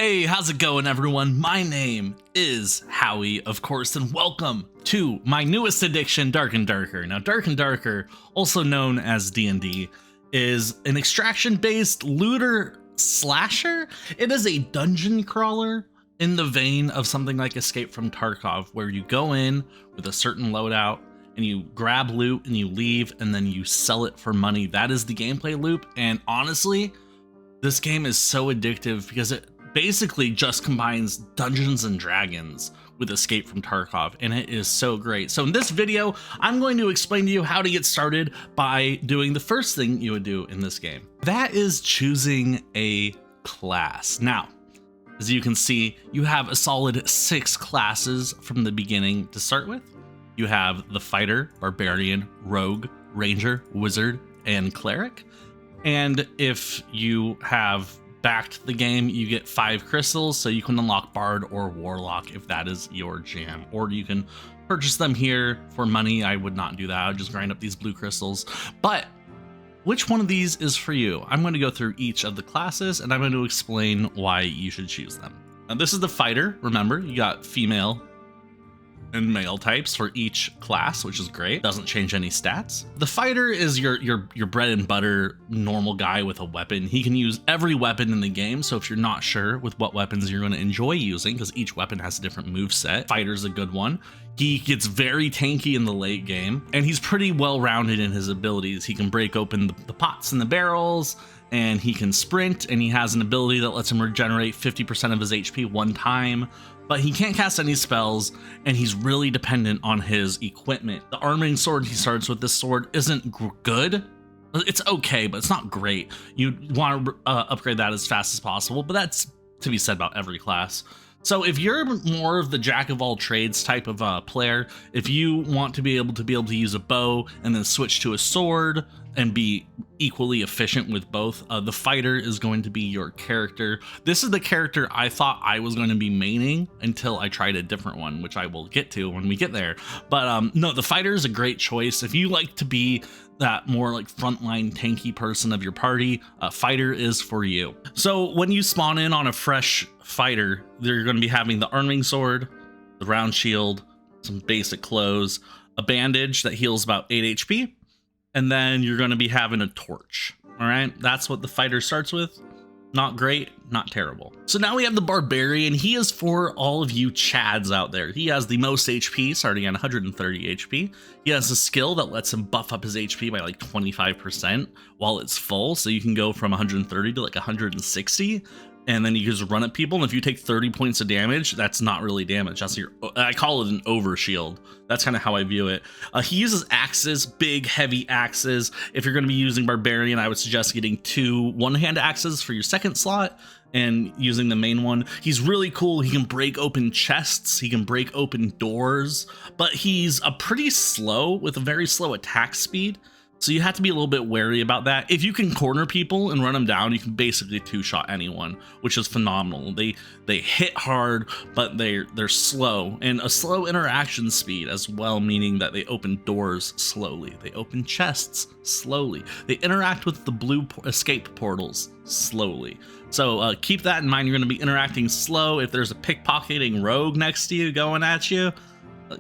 Hey, how's it going, everyone? My name is Howie, of course, and welcome to my newest addiction, Dark and Darker. Now, Dark and Darker, also known as D&D, is an extraction-based looter slasher. It is a dungeon crawler in the vein of something like Escape from Tarkov, where you go in with a certain loadout and you grab loot and you leave and then you sell it for money. That is the gameplay loop, and honestly, this game is so addictive because it basically just combines Dungeons and Dragons with Escape from Tarkov, and it is so great. So in this video, I'm going to explain to you how to get started by doing the first thing you would do in this game. That is choosing a class. Now, as you can see, you have a solid 6 classes from the beginning to start with. You have the Fighter, Barbarian, Rogue, Ranger, Wizard, and Cleric. And if you have backed the game, you get 5 crystals, so you can unlock Bard or Warlock if that is your jam, or you can purchase them here for money. I would not do that. I would just grind up these blue crystals. But which one of these is for you? I'm going to go through each of the classes and I'm going to explain why you should choose them. Now, this is the Fighter. Remember, you got female and male types for each class, which is great. Doesn't change any stats. The Fighter is your bread and butter normal guy with a weapon. He can use every weapon in the game, so if you're not sure with what weapons you're going to enjoy using, because each weapon has a different move set, Fighter's a good one. He gets very tanky in the late game, and he's pretty well-rounded in his abilities. He can break open the pots and the barrels, and he can sprint, and he has an ability that lets him regenerate 50% of his HP one time. But he can't cast any spells, and he's really dependent on his equipment. The arming sword he starts with, this sword isn't good. It's okay, but it's not great. You want to upgrade that as fast as possible, but that's to be said about every class. So if you're more of the jack of all trades type of player, if you want to be able to use a bow and then switch to a sword and be equally efficient with both, the Fighter is going to be your character. This is the character I thought I was going to be maining until I tried a different one, which I will get to when we get there. But no, the Fighter is a great choice. If you like to be that more like frontline tanky person of your party, Fighter is for you. So when you spawn in on a fresh Fighter, they're going to be having the arming sword, the round shield, some basic clothes, a bandage that heals about 8 HP, and then you're going to be having a torch. All right, that's what the Fighter starts with. Not great, not terrible. So now we have the Barbarian. He is for all of you Chads out there. He has the most HP, starting at 130 HP. He has a skill that lets him buff up his HP by like 25% while it's full. So you can go from 130 to like 160. And then you just run at people, and if you take 30 points of damage, that's not really damage. That's I call it an over shield. That's kind of how I view it. He uses axes, big, heavy axes. If you're going to be using Barbarian, I would suggest getting 2 one-hand axes for your second slot and using the main one. He's really cool. He can break open chests. He can break open doors, but he's pretty slow with a very slow attack speed. So you have to be a little bit wary about that. If you can corner people and run them down, you can basically 2-shot anyone, which is phenomenal. They hit hard, but they're slow, and a slow interaction speed as well, meaning that they open doors slowly. They open chests slowly. They interact with the blue escape portals slowly. So keep that in mind. You're going to be interacting slow. If there's a pickpocketing rogue next to you going at you,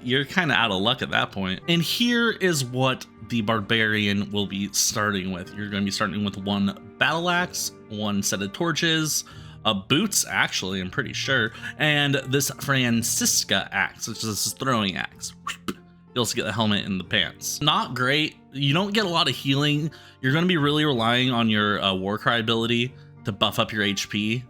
you're kind of out of luck at that point. And here is what the Barbarian will be starting with. You're going to be starting with 1 battle axe, 1 set of torches, boots, actually, I'm pretty sure, and this Francisca axe, which is this throwing axe. You also get the helmet and the pants. Not great. You don't get a lot of healing. You're going to be really relying on your Warcry ability to buff up your HP,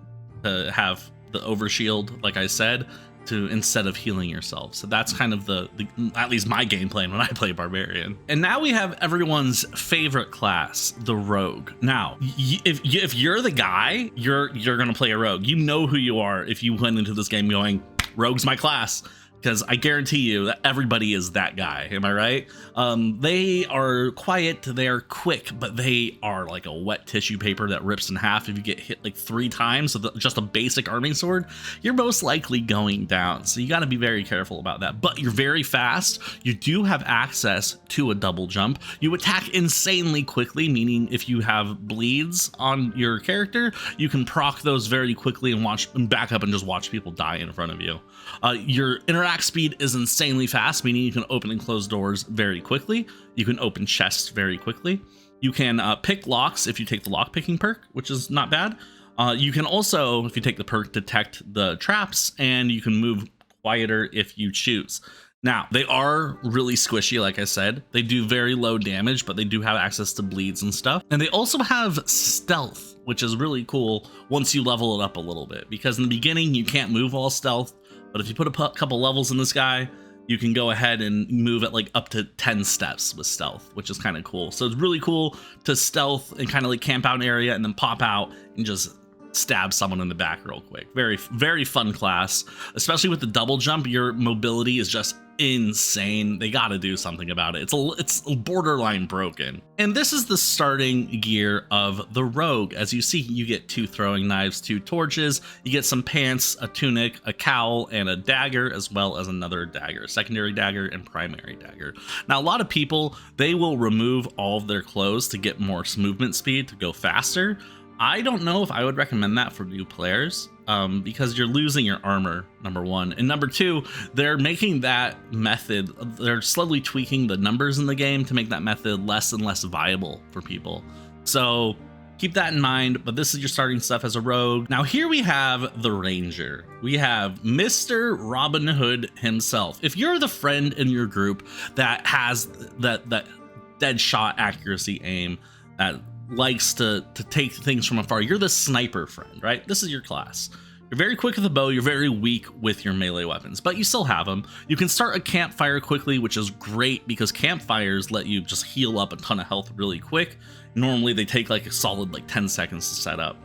to have the overshield, like I said, instead of healing yourself. So that's kind of the at least my game plan when I play Barbarian. And now we have everyone's favorite class, the Rogue. Now, if you're the guy, you're gonna play a Rogue. You know who you are if you went into this game going, Rogue's my class. because I guarantee you that everybody is that guy. Am I right? They are quiet, they are quick, but they are like a wet tissue paper that rips in half if you get hit like 3 times with just a basic arming sword. You're most likely going down, so you got to be very careful about that. But you're very fast. You do have access to a double jump. You attack insanely quickly, meaning if you have bleeds on your character, you can proc those very quickly and back up and just watch people die in front of you. Your interact speed is insanely fast, meaning you can open and close doors very quickly. You can open chests very quickly. You can pick locks if you take the lock picking perk, which is not bad. You can also, if you take the perk, detect the traps, and you can move quieter if you choose. Now, they are really squishy, like I said. They do very low damage, but they do have access to bleeds and stuff. And they also have stealth, which is really cool once you level it up a little bit, because in the beginning, you can't move all stealth. But if you put a couple levels in this guy, you can go ahead and move at like up to 10 steps with stealth, which is kind of cool. So it's really cool to stealth and kind of like camp out an area and then pop out and just stab someone in the back real quick. Very, very fun class, especially with the double jump. Your mobility is just insane. They got to do something about it. It's borderline broken. And this is the starting gear of the rogue. As you see, you get 2 throwing knives, 2 torches, you get some pants, a tunic, a cowl, and a dagger, as well as another dagger, secondary dagger and primary dagger. Now, a lot of people, they will remove all of their clothes to get more movement speed, to go faster. I don't know if I would recommend that for new players, because you're losing your armor, number 1. And number 2, they're making that method, they're slowly tweaking the numbers in the game to make that method less and less viable for people. So keep that in mind, but this is your starting stuff as a rogue. Now here we have the Ranger. We have Mr. Robin Hood himself. If you're the friend in your group that has that dead shot accuracy aim, that likes to take things from afar, you're the sniper friend, right? This is your class. You're very quick with the bow, you're very weak with your melee weapons, but you still have them. You can start a campfire quickly, which is great because campfires let you just heal up a ton of health really quick. Normally they take like a solid like 10 seconds to set up.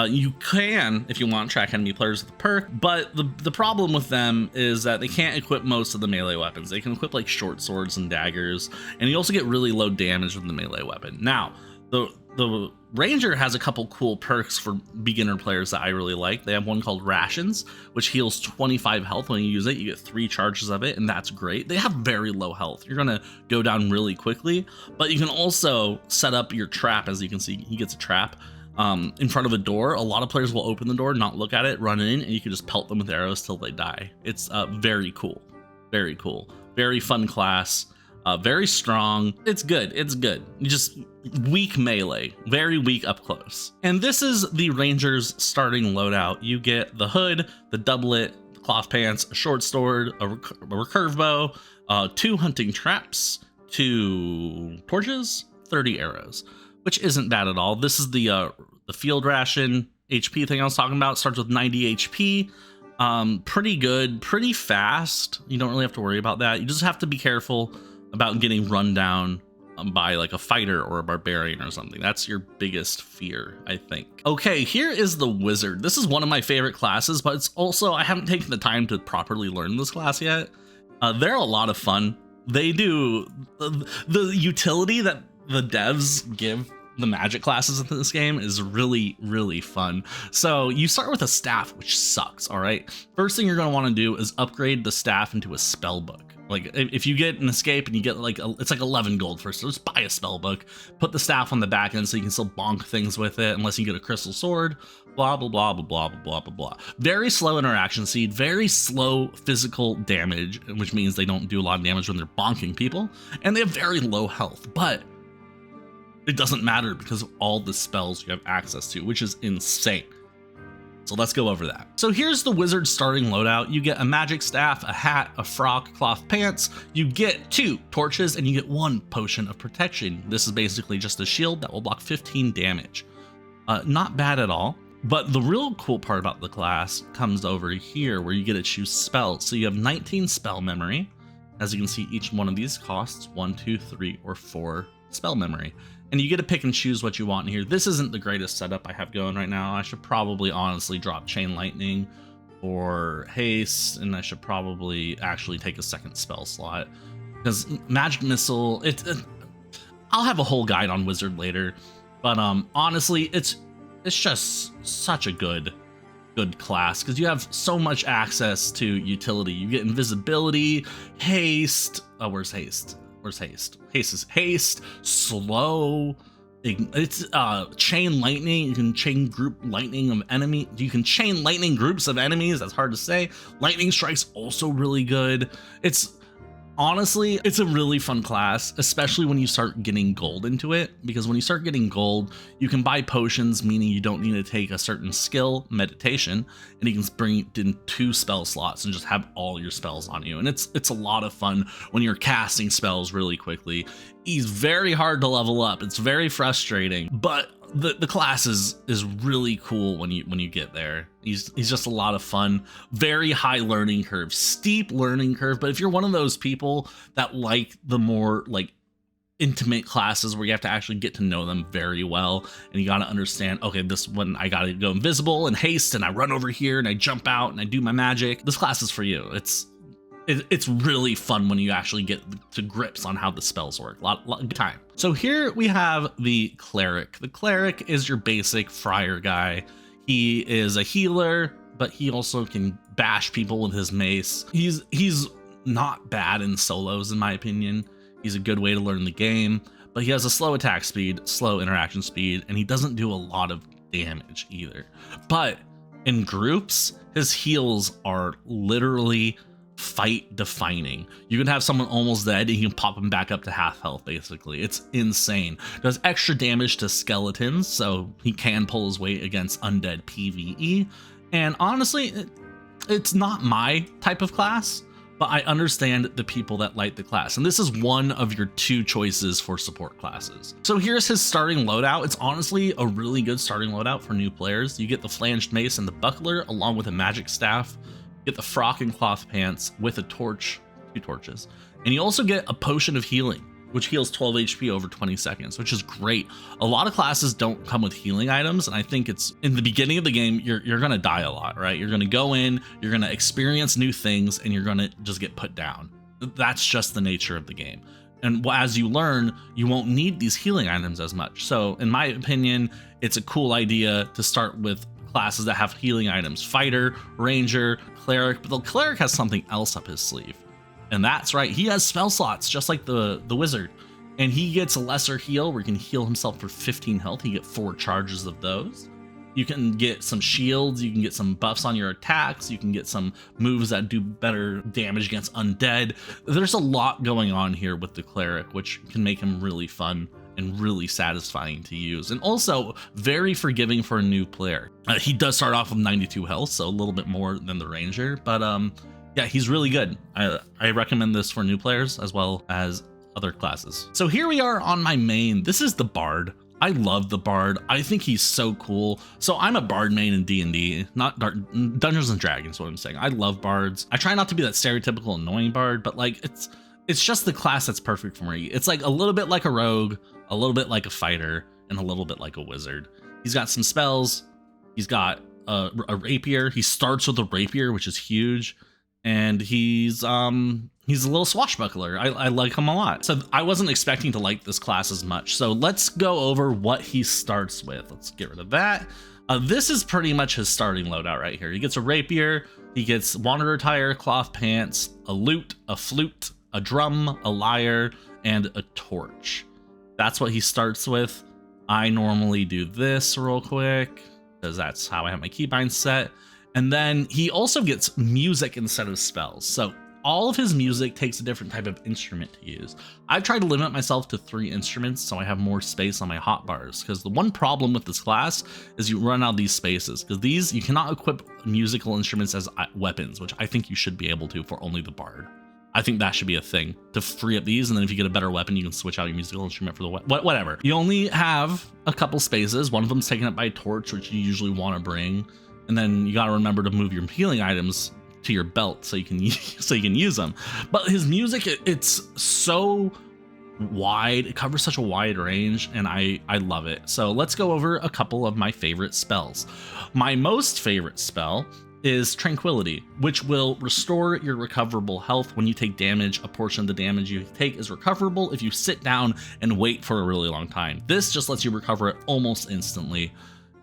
You can, if you want, track enemy players with the perk, but the problem with them is that they can't equip most of the melee weapons. They can equip like short swords and daggers, and you also get really low damage with the melee weapon. Now, the Ranger has a couple cool perks for beginner players that I really like. They have one called Rations, which heals 25 health when you use it. You get 3 charges of it, and that's great. They have very low health. You're gonna go down really quickly, but you can also set up your trap. As you can see, he gets a trap in front of a door. A lot of players will open the door, not look at it, run in, and you can just pelt them with arrows till they die. It's very cool. Very cool. Very fun class. Very strong. It's good. It's good. Just weak melee, very weak up close. And this is the Ranger's starting loadout. You get the hood, the doublet, the cloth pants, a short sword, a recurve bow, 2 hunting traps, 2 torches, 30 arrows, which isn't bad at all. This is the field ration HP thing I was talking about. It starts with 90 HP. Pretty good, pretty fast. You don't really have to worry about that. You just have to be careful about getting run down by like a fighter or a barbarian or something. That's your biggest fear, I think. Okay, here is the wizard. This is one of my favorite classes, but it's also, I haven't taken the time to properly learn this class yet. They're a lot of fun. They do the utility that the devs give the magic classes in this game is really, really fun. So you start with a staff, which sucks. All right, first thing you're going to want to do is upgrade the staff into a spell book. Like if you get an escape and you get like it's like 11 gold first, so just buy a spell book, put the staff on the back end so you can still bonk things with it unless you get a crystal sword, blah blah blah blah blah blah blah blah. Very slow interaction speed, very slow physical damage, which means they don't do a lot of damage when they're bonking people, and they have very low health, but it doesn't matter because of all the spells you have access to, which is insane. So let's go over that. So here's the wizard starting loadout. You get a magic staff, a hat, a frock, cloth pants. You get 2 torches and you get 1 potion of protection. This is basically just a shield that will block 15 damage. Not bad at all. But the real cool part about the class comes over here where you get to choose spells. So you have 19 spell memory. As you can see, each one of these costs 1, 2, 3, or 4 spell memory. And you get to pick and choose what you want in here. This isn't the greatest setup I have going right now. I should probably honestly drop Chain Lightning or haste, and I should probably actually take a second spell slot because magic missile. I'll have a whole guide on wizard later, but honestly, it's just such a good class because you have so much access to utility. You get invisibility, haste. Oh, where's haste? Where's haste? Haste, slow. It's chain lightning. You can chain group lightning of enemy. You can chain lightning groups of enemies. That's hard to say. Lightning strike's also really good. Honestly, it's a really fun class, especially when you start getting gold into it, because when you start getting gold, you can buy potions, meaning you don't need to take a certain skill, meditation, and you can bring it in 2 spell slots and just have all your spells on you. And it's a lot of fun when you're casting spells really quickly. He's very hard to level up. It's very frustrating, but the class is really cool when you get there. He's just a lot of fun. Very high learning curve, steep learning curve. But if you're one of those people that like the more like intimate classes where you have to actually get to know them very well, and you got to understand, okay, this one I got to go invisible and haste, and I run over here and I jump out and I do my magic. This class is for you. It's really fun when you actually get to grips on how the spells work. A lot of time. So here we have the Cleric. The Cleric is your basic friar guy. He is a healer, but he also can bash people with his mace. He's not bad in solos, in my opinion. He's a good way to learn the game, but he has a slow attack speed, slow interaction speed, and he doesn't do a lot of damage either. But in groups, his heals are literally fight defining. You can have someone almost dead and you can pop them back up to half health. Basically, it's insane. Does extra damage to skeletons, so he can pull his weight against undead PvE. And honestly, it's not my type of class, but I understand the people that like the class, and this is one of your 2 choices for support classes. So here's his starting loadout. It's honestly a really good starting loadout for new players. You get the flanged mace and the buckler along with a magic staff. Get the frock and cloth pants with a torch, 2 torches, and you also get a potion of healing, which heals 12 HP over 20 seconds, which is great. A lot of classes don't come with healing items, and I think it's in the beginning of the game, you're gonna die a lot, right? You're gonna go in, you're gonna experience new things, and you're gonna just get put down. That's just the nature of the game. And as you learn, you won't need these healing items as much. So in my opinion, it's a cool idea to start with classes that have healing items: fighter, ranger, cleric. But the cleric has something else up his sleeve, and that's right, he has spell slots just like the wizard, and he gets a lesser heal where he can heal himself for 15 health. You get 4 charges of those. You can get some shields, you can get some buffs on your attacks, you can get some moves that do better damage against undead. There's a lot going on here with the cleric, which can make him really fun and really satisfying to use, and also very forgiving for a new player. He does start off with 92 health, so a little bit more than the ranger, but yeah, he's really good. I recommend this for new players as well as other classes. So here we are on my main. This is the bard. I love the bard. I think he's so cool. So I'm a bard main in D&D, not Dungeons and Dragons, what I'm saying. I love bards. I try not to be that stereotypical annoying bard, but like it's just the class that's perfect for me. It's like a little bit like a rogue, a little bit like a fighter, and a little bit like a wizard. He's got some spells. He's got a rapier. He starts with a rapier, which is huge, and he's a little swashbuckler. I like him a lot. So I wasn't expecting to like this class as much. So let's go over what he starts with. Let's get rid of that. This is pretty much his starting loadout right here. He gets a rapier. He gets wanderer attire, cloth pants, a lute, a flute, a drum, a lyre, and a torch. That's what he starts with. I normally do this real quick because that's how I have my keybinds set. And then he also gets music instead of spells. So all of his music takes a different type of instrument to use. I've tried to limit myself to 3 instruments so I have more space on my hotbars, because the one problem with this class is you run out of these spaces, because these, you cannot equip musical instruments as weapons, which I think you should be able to for only the bard. I think that should be a thing to free up these, and then if you get a better weapon, you can switch out your musical instrument for the whatever. You only have a couple spaces. One of them's taken up by a torch, which you usually want to bring, and then you got to remember to move your healing items to your belt so you can use them. But his music, it's so wide, it covers such a wide range, and I love it. So let's go over a couple of my favorite spells. My most favorite spell is Tranquility, which will restore your recoverable health when you take damage. A portion of the damage you take is recoverable if you sit down and wait for a really long time. This just lets you recover it almost instantly.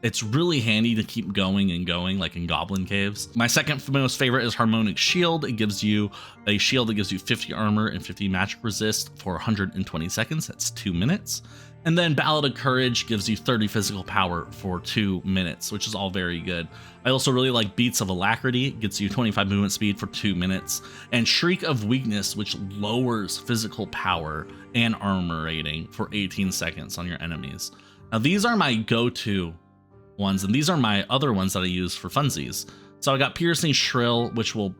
It's really handy to keep going and going, like in Goblin Caves. My second most favorite is Harmonic Shield. It gives you a shield that gives you 50 armor and 50 magic resist for 120 seconds. That's 2 minutes. And then Ballad of Courage gives you 30 physical power for 2 minutes, which is all very good. I also really like Beats of Alacrity. It gets you 25 movement speed for 2 minutes. And Shriek of Weakness, which lowers physical power and armor rating for 18 seconds on your enemies. Now, these are my go-to ones, and these are my other ones that I use for funsies. So I got Piercing Shrill, which will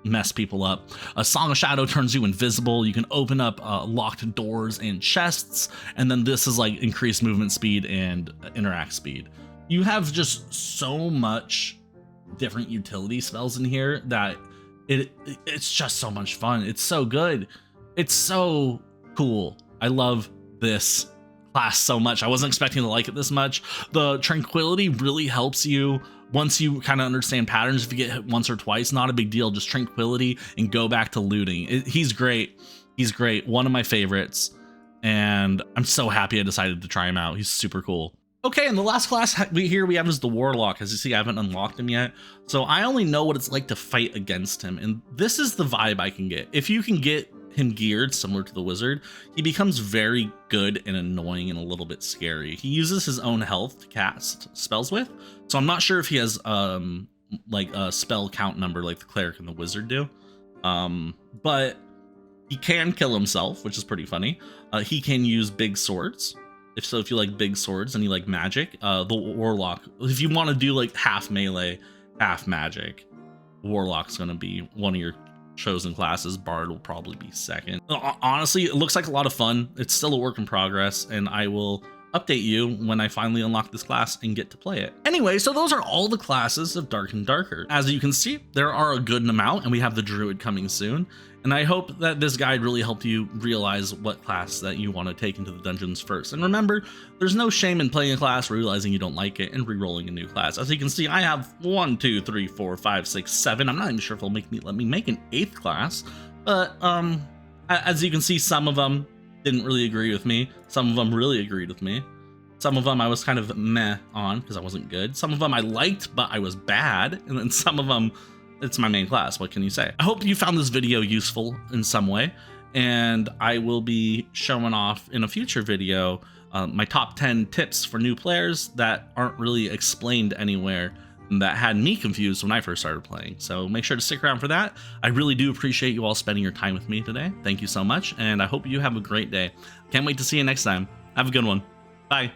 mess people up. A Song of Shadow turns you invisible. You can open up locked doors and chests, and then this is like increased movement speed and interact speed. You have just so much different utility spells in here that it's just so much fun. It's so good. It's so cool. I love this class so much. I wasn't expecting to like it this much. The Tranquility really helps you once you kind of understand patterns. If you get hit once or twice, not a big deal. Just Tranquility and go back to looting. He's great. He's great. One of my favorites. And I'm so happy I decided to try him out. He's super cool. Okay, and the last class we have is the Warlock. As you see, I haven't unlocked him yet. So I only know what it's like to fight against him. And this is the vibe I can get. If you can get him geared similar to the Wizard, he becomes very good and annoying and a little bit scary. He uses his own health to cast spells with, so I'm not sure if he has like a spell count number like the Cleric and the Wizard do, but he can kill himself, which is pretty funny. He can use big swords. If you like big swords and you like magic, the Warlock, if you want to do like half melee, half magic, Warlock's gonna be one of your chosen classes. Bard will probably be second. Honestly, it looks like a lot of fun. It's still a work in progress, and I will update you when I finally unlock this class and get to play it. Anyway, so those are all the classes of Dark and Darker. As you can see, there are a good amount, and we have the Druid coming soon. And I hope that this guide really helped you realize what class that you want to take into the dungeons first. And remember, there's no shame in playing a class, realizing you don't like it, and re-rolling a new class. As you can see, I have 1, 2, 3, 4, 5, 6, 7. I'm not even sure if they'll let me make an 8th class. But as you can see, some of them didn't really agree with me. Some of them really agreed with me. Some of them I was kind of meh on because I wasn't good. Some of them I liked, but I was bad. And then some of them, it's my main class. What can you say? I hope you found this video useful in some way, and I will be showing off in a future video my top 10 tips for new players that aren't really explained anywhere and that had me confused when I first started playing. So make sure to stick around for that. I really do appreciate you all spending your time with me today. Thank you so much, and I hope you have a great day. Can't wait to see you next time. Have a good one. Bye.